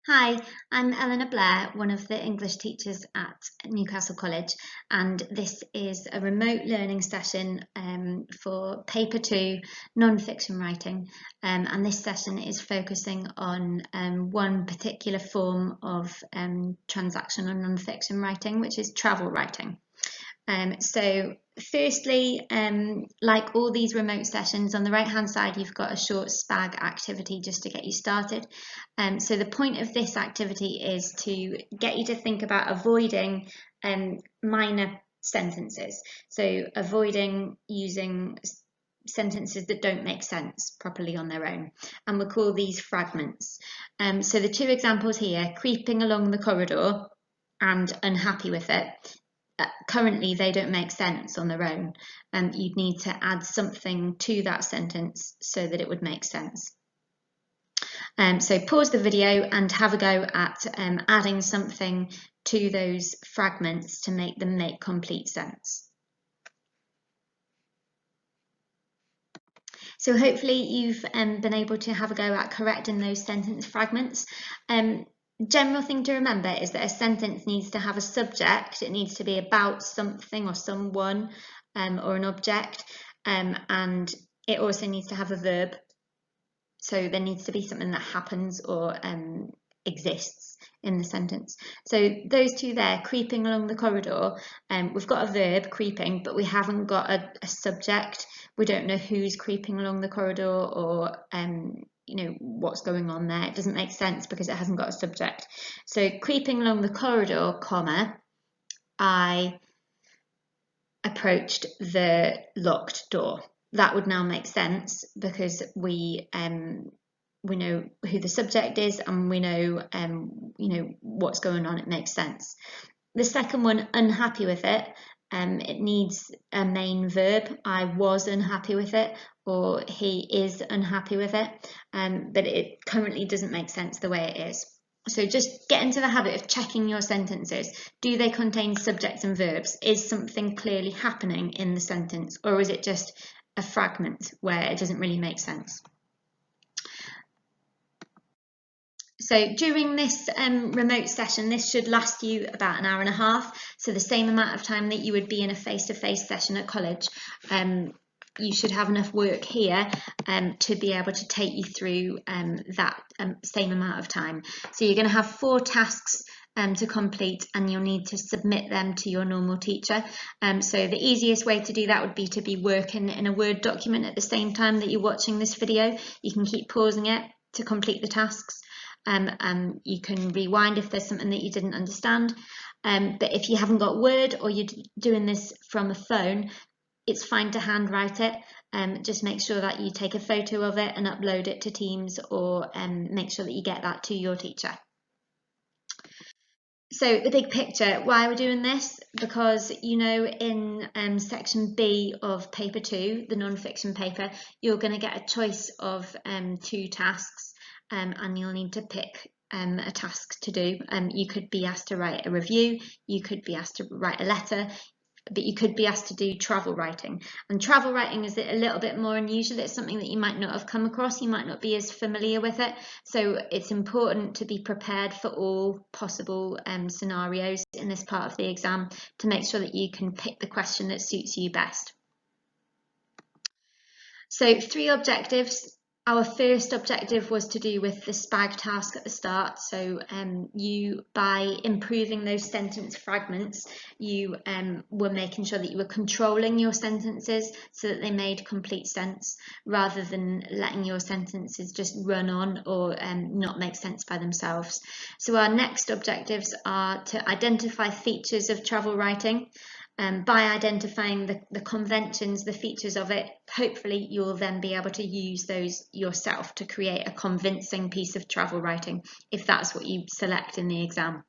Hi, I'm Eleanor Blair, one of the English teachers at Newcastle College, and this is a remote learning session for Paper 2 non-fiction writing. And this session is focusing on one particular form of transactional non-fiction writing, which is travel writing. So firstly, like all these remote sessions, on the right hand side you've got a short SPAG activity just to get you started. So the point of this activity is to get you to think about avoiding minor sentences. So avoiding using sentences that don't make sense properly on their own, and we'll call these fragments. So the two examples here, creeping along the corridor and unhappy with it. Currently they don't make sense on their own, and you'd need to add something to that sentence so that it would make sense. So pause the video and have a go at adding something to those fragments to make them make complete sense. So hopefully you've been able to have a go at correcting those sentence fragments. General thing to remember is that a sentence needs to have a subject. It needs to be about something or someone or an object, and it also needs to have a verb. So there needs to be something that happens or exists in the sentence. So those two there, creeping along the corridor, we've got a verb, creeping, but we haven't got a subject. We don't know who's creeping along the corridor or what's going on there. It doesn't make sense because it hasn't got a subject. So creeping along the corridor, comma, I approached the locked door. That would now make sense because we know who the subject is and we know what's going on. It makes sense. The second one, unhappy with it. It needs a main verb. I was unhappy with it, or he is unhappy with it, but it currently doesn't make sense the way it is. So just get into the habit of checking your sentences. Do they contain subjects and verbs? Is something clearly happening in the sentence, or is it just a fragment where it doesn't really make sense? So during this remote session, this should last you about an hour and a half, so the same amount of time that you would be in a face-to-face session at college. You should have enough work here to be able to take you through that same amount of time. So you're going to have 4 tasks to complete, and you'll need to submit them to your normal teacher. So the easiest way to do that would be to be working in a Word document at the same time that you're watching this video. You can keep pausing it to complete the tasks. And you can rewind if there's something that you didn't understand. But if you haven't got Word or you're doing this from a phone, it's fine to handwrite it. Just make sure that you take a photo of it and upload it to Teams, or make sure that you get that to your teacher. So the big picture, why we're doing this, because in section B of paper 2, the non-fiction paper, you're going to get a choice of 2 tasks. And you'll need to pick a task to do. You could be asked to write a review, you could be asked to write a letter, but you could be asked to do travel writing. And travel writing is a little bit more unusual. It's something that you might not have come across, you might not be as familiar with it. So it's important to be prepared for all possible scenarios in this part of the exam to make sure that you can pick the question that suits you best. So 3 objectives. Our first objective was to do with the SPAG task at the start. So you, by improving those sentence fragments, you were making sure that you were controlling your sentences so that they made complete sense, rather than letting your sentences just run on or not make sense by themselves. So our next objectives are to identify features of travel writing. By identifying the conventions, the features of it, hopefully you'll then be able to use those yourself to create a convincing piece of travel writing, if that's what you select in the exam.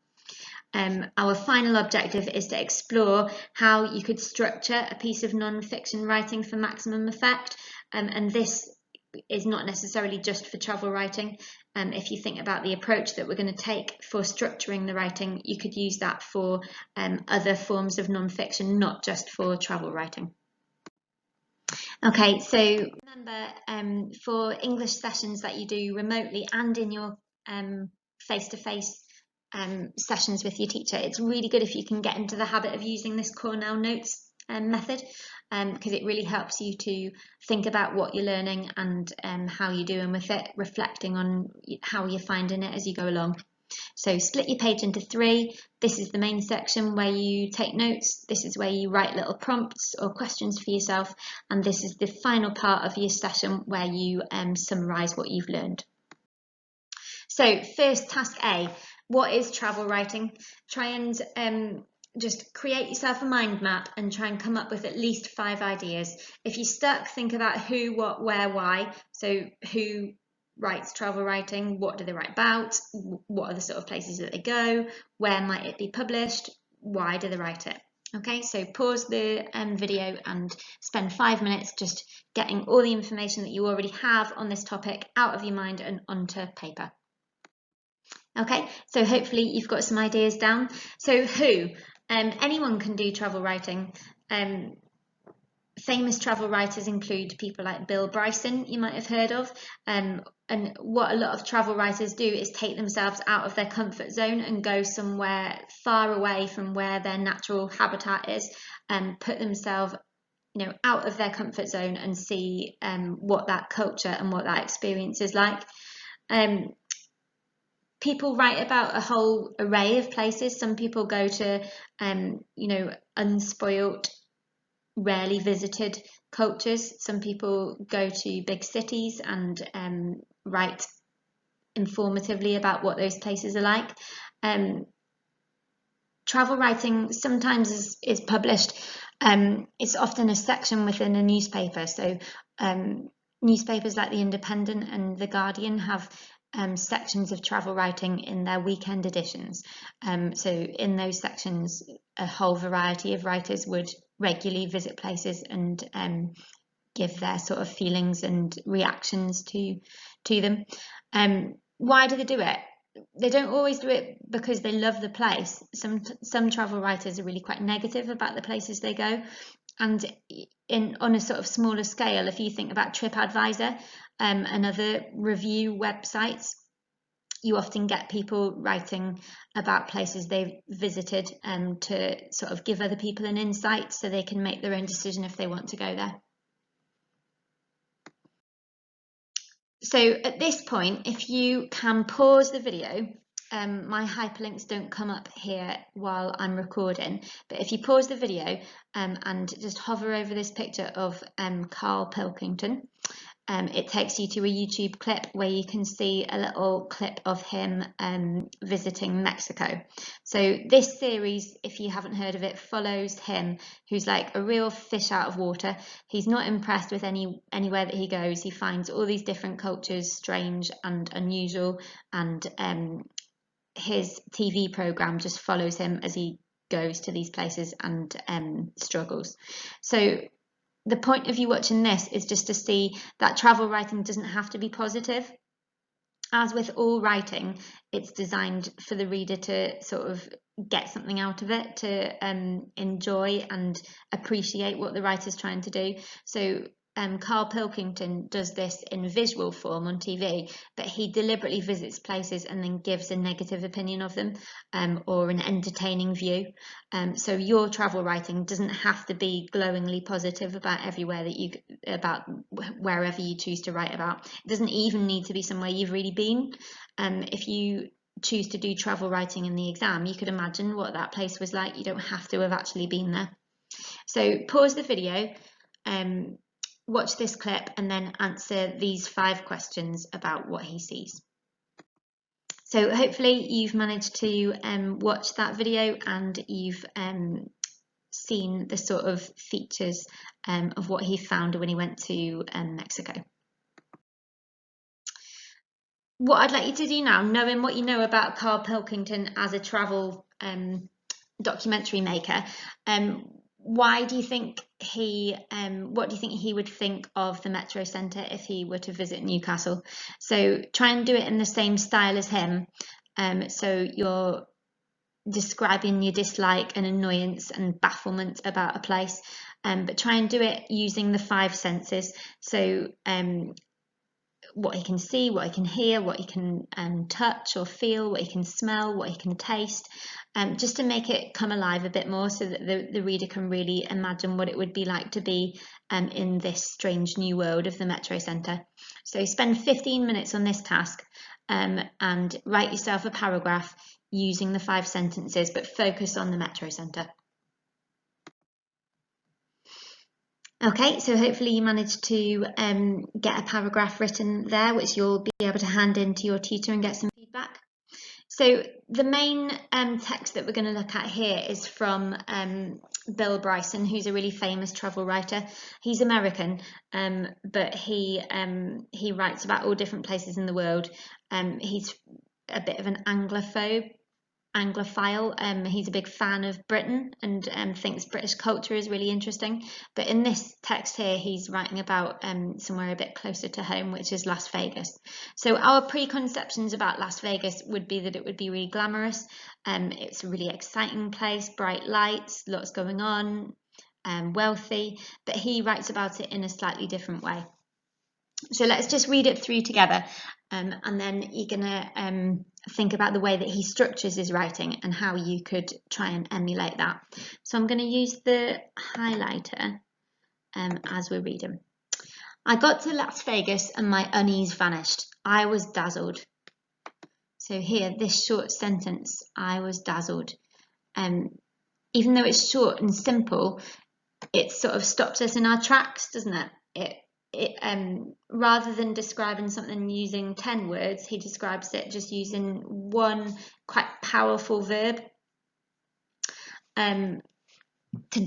Our final objective is to explore how you could structure a piece of non-fiction writing for maximum effect, and this is not necessarily just for travel writing. If you think about the approach that we're going to take for structuring the writing, you could use that for other forms of non-fiction, not just for travel writing. Okay, so remember, for English sessions that you do remotely and in your face-to-face sessions with your teacher, it's really good if you can get into the habit of using this Cornell notes method, because it really helps you to think about what you're learning and how you're doing with it, reflecting on how you're finding it as you go along. So split your page into 3. This is the main section where you take notes. This is where you write little prompts or questions for yourself. And this is the final part of your session where you summarise what you've learned. So first, task A, what is travel writing? Try and just create yourself a mind map and try and come up with at least 5 ideas. If you're stuck, think about who, what, where, why. So who writes travel writing, what do they write about, what are the sort of places that they go, where might it be published, why do they write it. Okay, so pause the video and spend 5 minutes just getting all the information that you already have on this topic out of your mind and onto paper. Okay, so hopefully you've got some ideas down. So who? Anyone can do travel writing. Famous travel writers include people like Bill Bryson, you might have heard of, and what a lot of travel writers do is take themselves out of their comfort zone and go somewhere far away from where their natural habitat is, and put themselves, out of their comfort zone and see what that culture and what that experience is like. People write about a whole array of places. Some people go to, unspoilt, rarely visited cultures. Some people go to big cities and write informatively about what those places are like. Travel writing sometimes is published. It's often a section within a newspaper. So newspapers like The Independent and The Guardian have sections of travel writing in their weekend editions. So in those sections, a whole variety of writers would regularly visit places and give their sort of feelings and reactions to them. Why do they do it? They don't always do it because they love the place. Some travel writers are really quite negative about the places they go. And on a sort of smaller scale, if you think about TripAdvisor and other review websites, you often get people writing about places they've visited to sort of give other people an insight so they can make their own decision if they want to go there. So at this point, if you can pause the video, my hyperlinks don't come up here while I'm recording, but if you pause the video and just hover over this picture of Carl Pilkington, it takes you to a YouTube clip where you can see a little clip of him visiting Mexico. So this series, if you haven't heard of it, follows him, who's like a real fish out of water. He's not impressed with anywhere that he goes. He finds all these different cultures strange and unusual, and his TV program just follows him as he goes to these places and struggles. So the point of you watching this is just to see that travel writing doesn't have to be positive. As with all writing, it's designed for the reader to sort of get something out of it, to enjoy and appreciate what the writer's trying to do. So Carl Pilkington does this in visual form on TV, but he deliberately visits places and then gives a negative opinion of them, or an entertaining view. So your travel writing doesn't have to be glowingly positive about about wherever you choose to write about. It doesn't even need to be somewhere you've really been. If you choose to do travel writing in the exam, you could imagine what that place was like. You don't have to have actually been there. So pause the video, watch this clip, and then answer these 5 questions about what he sees. So hopefully you've managed to watch that video and you've seen the sort of features of what he found when he went to Mexico. What I'd like you to do now, knowing what you know about Carl Pilkington as a travel documentary maker, what do you think he would think of the Metro Centre if he were to visit Newcastle? So try and do it in the same style as him. So you're describing your dislike and annoyance and bafflement about a place, but try and do it using the 5 senses. So what he can see, what he can hear, what he can touch or feel, what he can smell, what he can taste, just to make it come alive a bit more so that the reader can really imagine what it would be like to be in this strange new world of the Metro Centre. So spend 15 minutes on this task and write yourself a paragraph using the 5 sentences, but focus on the Metro Centre. Okay, so hopefully you managed to get a paragraph written there, which you'll be able to hand in to your tutor and get some feedback. So the main text that we're going to look at here is from Bill Bryson, who's a really famous travel writer. He's American, but he writes about all different places in the world. He's a bit of an Anglophile. He's a big fan of Britain and thinks British culture is really interesting. But in this text here, he's writing about somewhere a bit closer to home, which is Las Vegas. So our preconceptions about Las Vegas would be that it would be really glamorous. It's a really exciting place, bright lights, lots going on, wealthy. But he writes about it in a slightly different way. So let's just read it through together, and then you're going to think about the way that he structures his writing and how you could try and emulate that. So I'm going to use the highlighter as we're reading. I got to Las Vegas and my unease vanished. I was dazzled. So here, this short sentence, I was dazzled. Even though it's short and simple, it sort of stops us in our tracks, doesn't it? Rather than describing something using 10 words, he describes it just using one quite powerful verb. To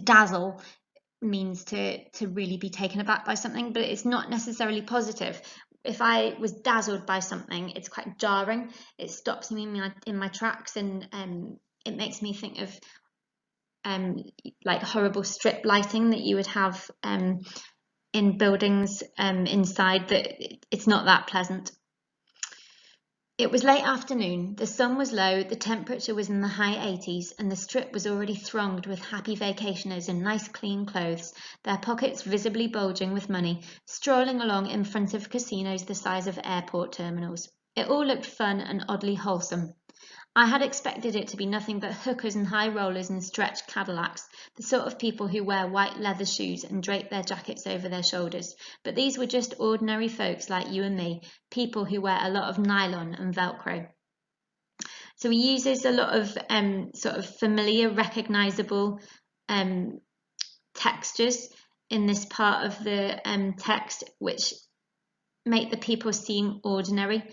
dazzle means to really be taken aback by something, but it's not necessarily positive. If I was dazzled by something, it's quite jarring. It stops me in my tracks, and it makes me think of like horrible strip lighting that you would have in buildings inside, that it's not that pleasant. It was late afternoon, the sun was low, the temperature was in the high 80s, and the strip was already thronged with happy vacationers in nice clean clothes, their pockets visibly bulging with money, strolling along in front of casinos the size of airport terminals. It all looked fun and oddly wholesome. I had expected it to be nothing but hookers and high rollers and stretched Cadillacs, the sort of people who wear white leather shoes and drape their jackets over their shoulders. But these were just ordinary folks like you and me, people who wear a lot of nylon and Velcro. So he uses a lot of sort of familiar, recognisable textures in this part of the text, which make the people seem ordinary.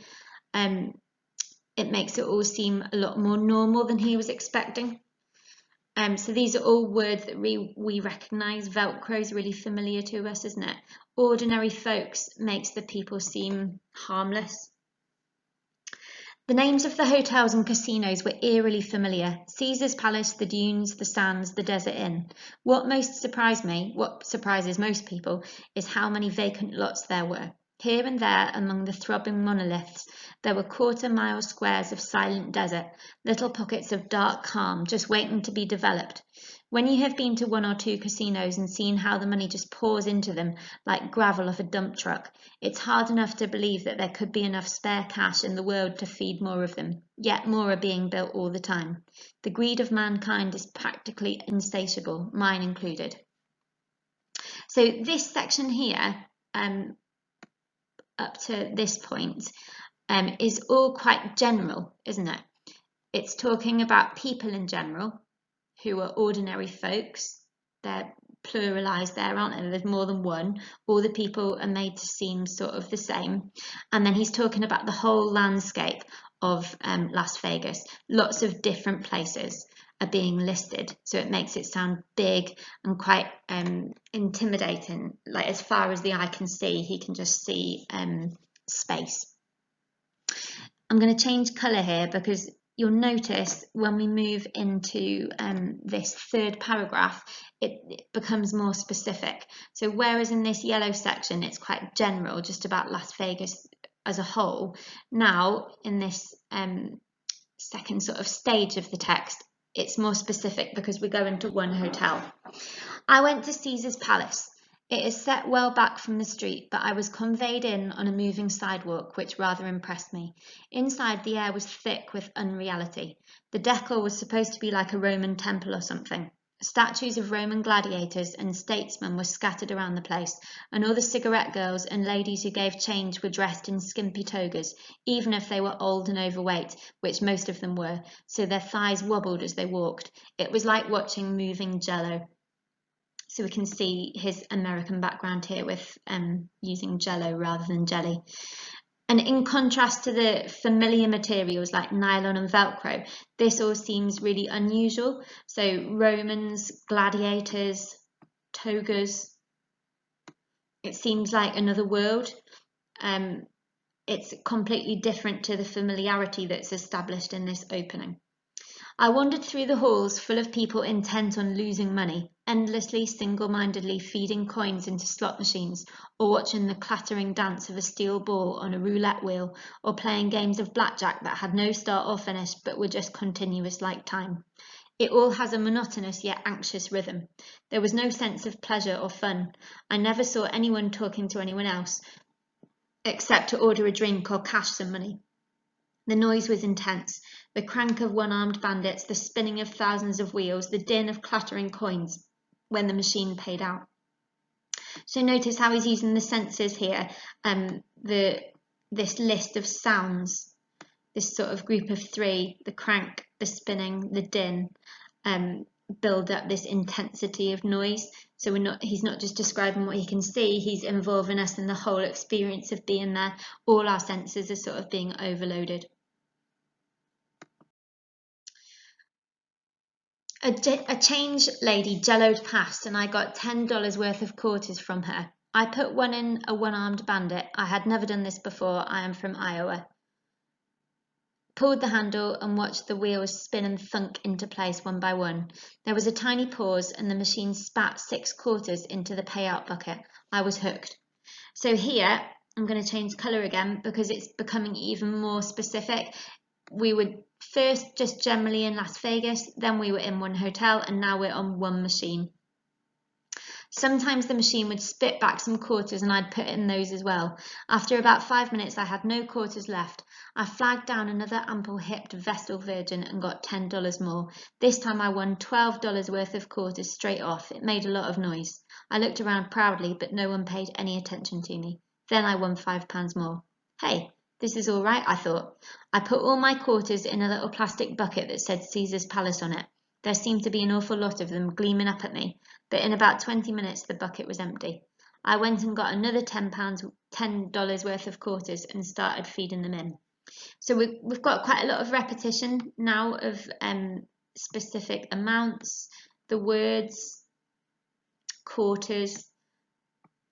It makes it all seem a lot more normal than he was expecting. So these are all words that we recognise. Velcro is really familiar to us, isn't it? Ordinary folks makes the people seem harmless. The names of the hotels and casinos were eerily familiar. Caesar's Palace, the Dunes, the Sands, the Desert Inn. What most surprised me, what surprises most people, is how many vacant lots there were. Here and there, among the throbbing monoliths, there were quarter-mile squares of silent desert, little pockets of dark calm just waiting to be developed. When you have been to 1 or 2 casinos and seen how the money just pours into them like gravel off a dump truck, it's hard enough to believe that there could be enough spare cash in the world to feed more of them, yet more are being built all the time. The greed of mankind is practically insatiable, mine included. So this section here, up to this point, is all quite general, isn't it? It's talking about people in general who are ordinary folks. They're pluralised there, aren't they? There's more than one. All the people are made to seem sort of the same. And then he's talking about the whole landscape of Las Vegas. Lots of different places are being listed, so it makes it sound big and quite intimidating. Like as far as the eye can see, he can just see space. I'm going to change colour here because you'll notice when we move into this third paragraph, it becomes more specific. So whereas in this yellow section, it's quite general, just about Las Vegas as a whole, now in this second sort of stage of the text, it's more specific because we go into one hotel. I went to Caesar's Palace. It is set well back from the street, but I was conveyed in on a moving sidewalk, which rather impressed me. Inside, the air was thick with unreality. The decor was supposed to be like a Roman temple or something. Statues of Roman gladiators and statesmen were scattered around the place, and all the cigarette girls and ladies who gave change were dressed in skimpy togas, even if they were old and overweight, which most of them were, so their thighs wobbled as they walked. It was like watching moving jello. So we can see his American background here with using jello rather than jelly. And in contrast to the familiar materials like nylon and Velcro, this all seems really unusual. So Romans, gladiators, togas, it seems like another world. It's completely different to the familiarity that's established in this opening. I wandered through the halls full of people intent on losing money, endlessly, single-mindedly feeding coins into slot machines, or watching the clattering dance of a steel ball on a roulette wheel, or playing games of blackjack that had no start or finish but were just continuous like time. It all has a monotonous yet anxious rhythm. There was no sense of pleasure or fun. I never saw anyone talking to anyone else, except to order a drink or cash some money. The noise was intense. The crank of one-armed bandits, the spinning of thousands of wheels, the din of clattering coins when the machine paid out. So notice how he's using the senses here, this list of sounds, this sort of group of three, the crank, the spinning, the din, build up this intensity of noise. So he's not just describing what he can see, he's involving us in the whole experience of being there. All our senses are sort of being overloaded. A change lady jelloed past and I got $10 worth of quarters from her. I put one in a one-armed bandit. I had never done this before. I am from Iowa. Pulled the handle and watched the wheels spin and thunk into place one by one. There was a tiny pause and the machine spat 6 quarters into the payout bucket. I was hooked. So here, I'm going to change colour again because it's becoming even more specific. We were first just generally in Las Vegas, then we were in one hotel, and now we're on one machine. Sometimes the machine would spit back some quarters and I'd put in those as well. After about 5 minutes, I had no quarters left. I flagged down another ample-hipped Vestal Virgin and got $10 more. This time I won $12 worth of quarters straight off. It made a lot of noise. I looked around proudly, but no one paid any attention to me. Then I won £5 more. Hey, this is all right, I thought. I put all my quarters in a little plastic bucket that said Caesar's Palace on it. There seemed to be an awful lot of them gleaming up at me, but in about 20 minutes the bucket was empty. I went and got another $10 worth of quarters and started feeding them in. So we've got quite a lot of repetition now of specific amounts, the words, quarters,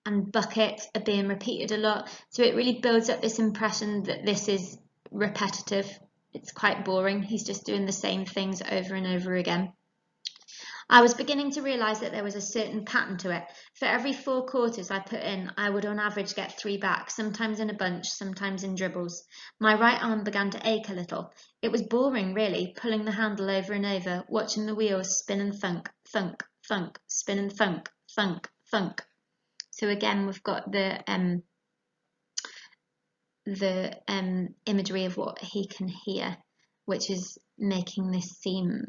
and bucket are being repeated a lot. So it really builds up this impression that this is repetitive. It's quite boring. He's just doing the same things over and over again. I was beginning to realise that there was a certain pattern to it. For every 4 quarters I put in, I would on average get 3 back, sometimes in a bunch, sometimes in dribbles. My right arm began to ache a little. It was boring, really, pulling the handle over and over, watching the wheels spin and thunk, thunk, thunk, spin and thunk, thunk, thunk. So again, we've got the imagery of what he can hear, which is making this seem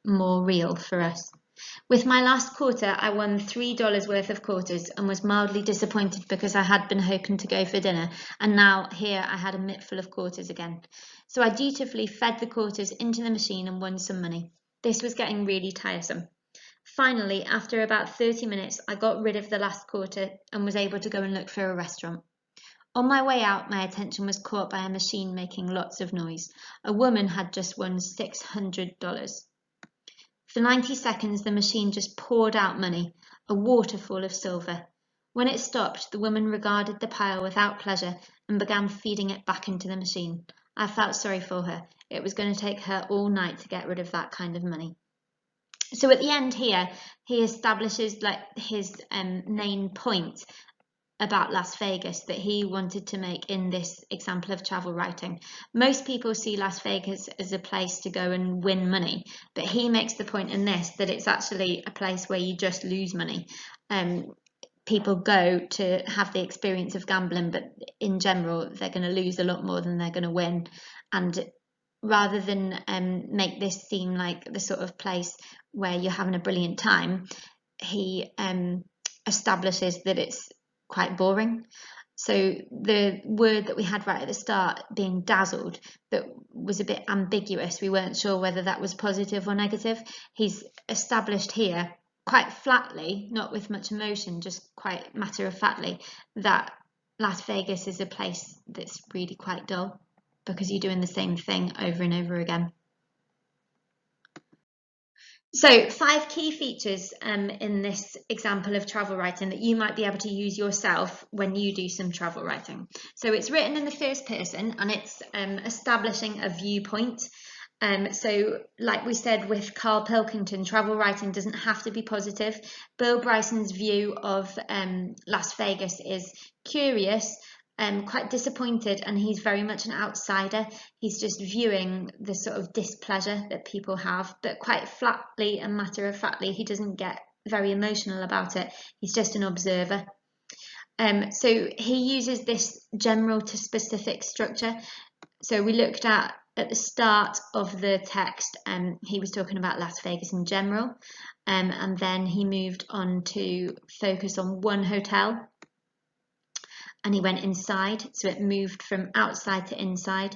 more real for us. With my last quarter, I won $3 worth of quarters and was mildly disappointed because I had been hoping to go for dinner, and now here I had a mitt full of quarters again. So I dutifully fed the quarters into the machine and won some money. This was getting really tiresome. Finally, after about 30 minutes, I got rid of the last quarter and was able to go and look for a restaurant. On my way out, my attention was caught by a machine making lots of noise. A woman had just won $600. For 90 seconds, the machine just poured out money, a waterfall of silver. When it stopped, the woman regarded the pile without pleasure and began feeding it back into the machine. I felt sorry for her. It was going to take her all night to get rid of that kind of money. So at the end here, he establishes like his main point about Las Vegas that he wanted to make in this example of travel writing. Most people see Las Vegas as a place to go and win money, but he makes the point in this that it's actually a place where you just lose money. people go to have the experience of gambling, but in general they're going to lose a lot more than they're going to win. And rather than make this seem like the sort of place where you're having a brilliant time, he establishes that it's quite boring. So the word that we had right at the start, being dazzled, that was a bit ambiguous. We weren't sure whether that was positive or negative. He's established here quite flatly, not with much emotion, just quite matter-of-factly, that Las Vegas is a place that's really quite dull because you're doing the same thing over and over again. So 5 key features in this example of travel writing that you might be able to use yourself when you do some travel writing. So it's written in the first person and it's establishing a viewpoint. So like we said with Carl Pilkington, travel writing doesn't have to be positive. Bill Bryson's view of Las Vegas is curious, quite disappointed, and he's very much an outsider. He's just viewing the sort of displeasure that people have, but quite flatly and matter-of-factly. He doesn't get very emotional about it. He's just an observer. So he uses this general to specific structure. So we looked at the start of the text, he was talking about Las Vegas in general, and then he moved on to focus on one hotel, and he went inside, so it moved from outside to inside,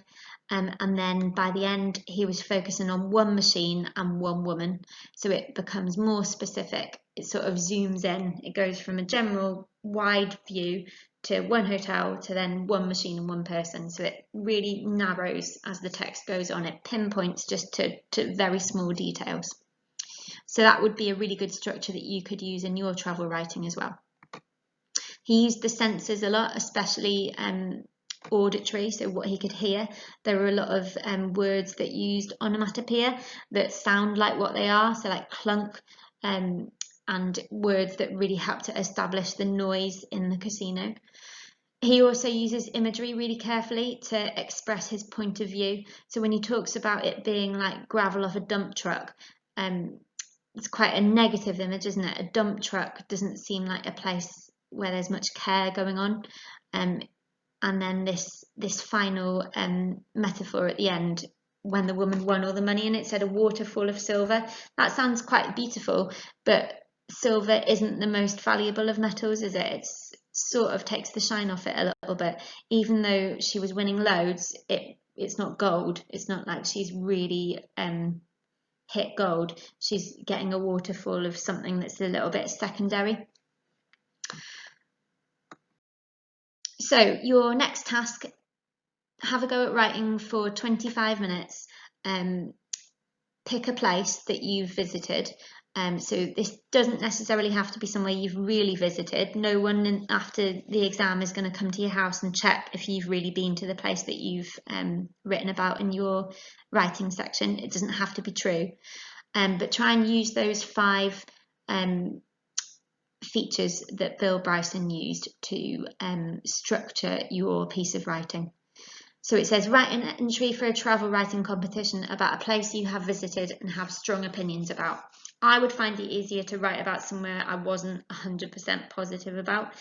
and then by the end he was focusing on one machine and one woman, so it becomes more specific. It sort of zooms in, it goes from a general wide view to one hotel to then one machine and one person, so it really narrows as the text goes on. It pinpoints just to very small details. So that would be a really good structure that you could use in your travel writing as well. He used the senses a lot, especially auditory, so what he could hear. There were a lot of words that used onomatopoeia that sound like what they are, so like clunk, and words that really help to establish the noise in the casino. He also uses imagery really carefully to express his point of view. So when he talks about it being like gravel off a dump truck, it's quite a negative image, isn't it? A dump truck doesn't seem like a place where there's much care going on. And then this final metaphor at the end, when the woman won all the money and it said a waterfall of silver. That sounds quite beautiful, but silver isn't the most valuable of metals, is it? It's sort of takes the shine off it a little bit. Even though she was winning loads, it's not gold. It's not like she's really hit gold. She's getting a waterfall of something that's a little bit secondary. So your next task, have a go at writing for 25 minutes. Pick a place that you've visited. So this doesn't necessarily have to be somewhere you've really visited. No one after the exam is going to come to your house and check if you've really been to the place that you've written about in your writing section. It doesn't have to be true. But try and use those 5 features that Bill Bryson used to structure your piece of writing. So it says, write an entry for a travel writing competition about a place you have visited and have strong opinions about. I would find it easier to write about somewhere I wasn't 100% positive about.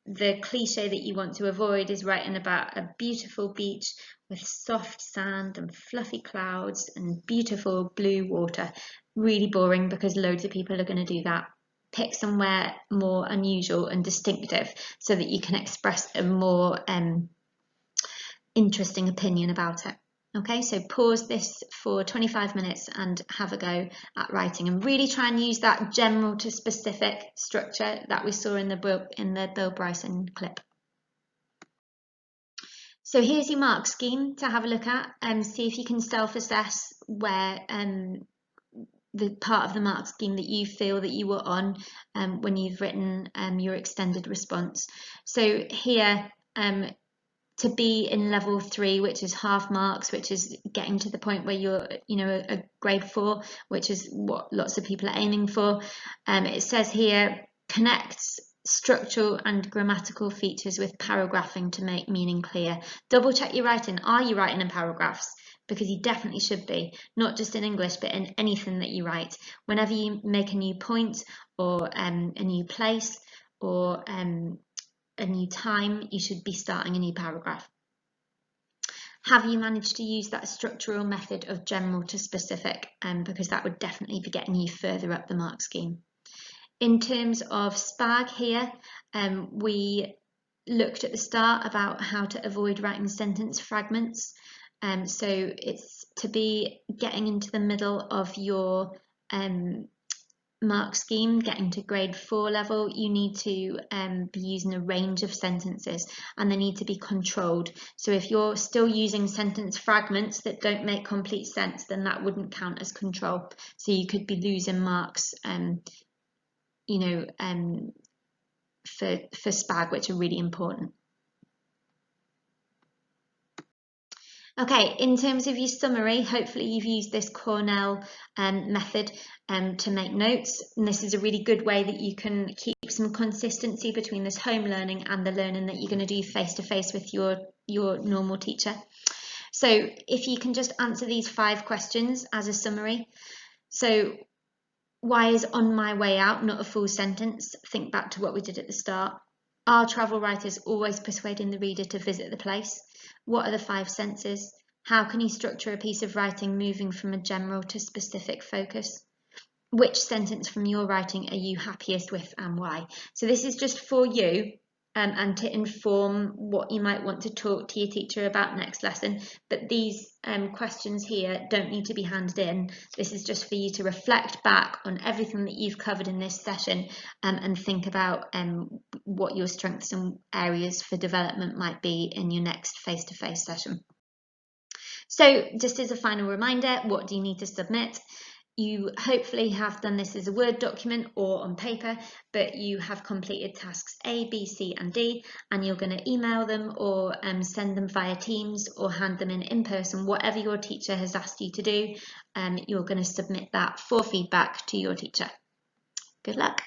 The cliche that you want to avoid is writing about a beautiful beach with soft sand and fluffy clouds and beautiful blue water. Really boring because loads of people are going to do that. Pick somewhere more unusual and distinctive so that you can express a more interesting opinion about it. Okay, so pause this for 25 minutes and have a go at writing, and really try and use that general to specific structure that we saw in the Bill Bryson clip. So here's your mark scheme to have a look at and see if you can self-assess where the part of the mark scheme that you feel that you were on when you've written your extended response. So here, to be in level 3, which is half marks, which is getting to the point where you're, a grade 4, which is what lots of people are aiming for. It says here, connects structural and grammatical features with paragraphing to make meaning clear. Double check your writing. Are you writing in paragraphs? Because you definitely should be, not just in English, but in anything that you write. Whenever you make a new point or a new place or a new time, you should be starting a new paragraph. Have you managed to use that structural method of general to specific? Because that would definitely be getting you further up the mark scheme. In terms of SPAG here, we looked at the start about how to avoid writing sentence fragments. So it's to be getting into the middle of your mark scheme, getting to grade 4 level, you need to be using a range of sentences, and they need to be controlled. So if you're still using sentence fragments that don't make complete sense, then that wouldn't count as control. So you could be losing marks, for SPAG, which are really important. Okay, in terms of your summary, hopefully you've used this Cornell method to make notes, and this is a really good way that you can keep some consistency between this home learning and the learning that you're going to do face-to-face with your normal teacher. So if you can just answer these 5 questions as a summary. So why is "on my way out" not a full sentence? Think back to what we did at the start. Are travel writers always persuading the reader to visit the place? What are the 5 senses? How can you structure a piece of writing moving from a general to specific focus? Which sentence from your writing are you happiest with and why? So this is just for you and to inform what you might want to talk to your teacher about next lesson. But these questions here don't need to be handed in. This is just for you to reflect back on everything that you've covered in this session and think about what your strengths and areas for development might be in your next face-to-face session. So just as a final reminder, what do you need to submit? You hopefully have done this as a Word document or on paper, but you have completed tasks A, B, C and D, and you're going to email them or send them via Teams or hand them in person, whatever your teacher has asked you to do. You're going to submit that for feedback to your teacher. Good luck.